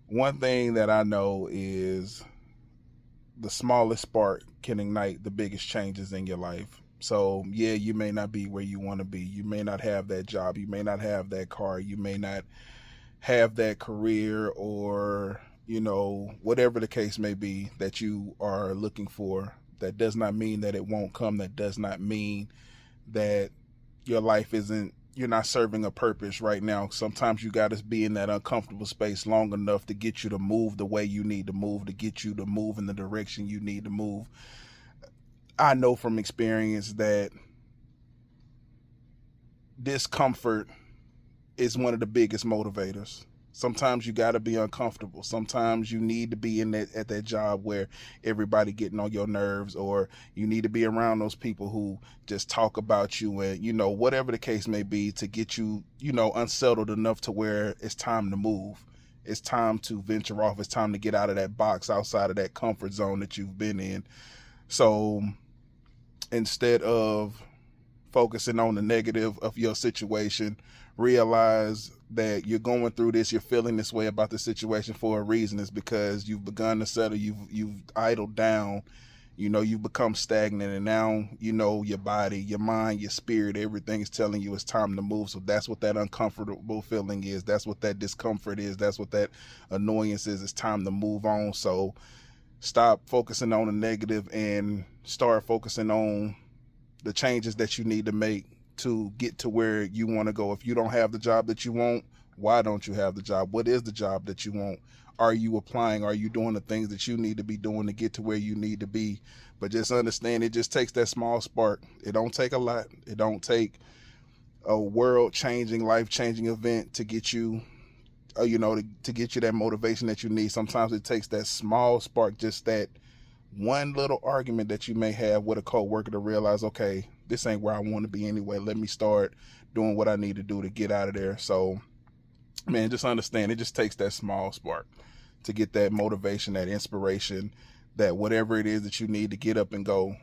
One thing that I know is the smallest spark can ignite the biggest changes in your life. So, yeah, you may not be where you want to be. You may not have that job. You may not have that car. You may not have that career, or, whatever the case may be that you are looking for. That does not mean that it won't come. That does not mean that your life isn't, you're not serving a purpose right now. Sometimes you got to be in that uncomfortable space long enough to get you to move the way you need to move, to get you to move in the direction you need to move. I know from experience that discomfort is one of the biggest motivators. Sometimes you got to be uncomfortable. Sometimes you need to be in that, at that job where everybody getting on your nerves, or you need to be around those people who just talk about you, and whatever the case may be, to get you unsettled enough to where it's time to move. It's time to venture off. It's time to get out of that box, outside of that comfort zone that you've been in. So instead of focusing on the negative of your situation, realize that you're going through this, you're feeling this way about the situation for a reason. It's because you've begun to settle, you've idled down, you've become stagnant, and now your body, your mind, your spirit, everything is telling you it's time to move. So that's what that uncomfortable feeling is. That's what that discomfort is. That's what that annoyance is. It's time to move on. So stop focusing on the negative and start focusing on the changes that you need to make to get to where you want to go. If you don't have the job that you want, why don't you have the job? What is the job that you want? Are you applying? Are you doing the things that you need to be doing to get to where you need to be? But just understand, it just takes that small spark. It don't take a lot. It don't take a world changing, life changing event to get you, to get you that motivation that you need. Sometimes it takes that small spark, just that one little argument that you may have with a coworker, to realize, okay, this ain't where I want to be anyway. Let me start doing what I need to do to get out of there. So, man, just understand, it just takes that small spark to get that motivation, that inspiration, that whatever it is that you need to get up and go.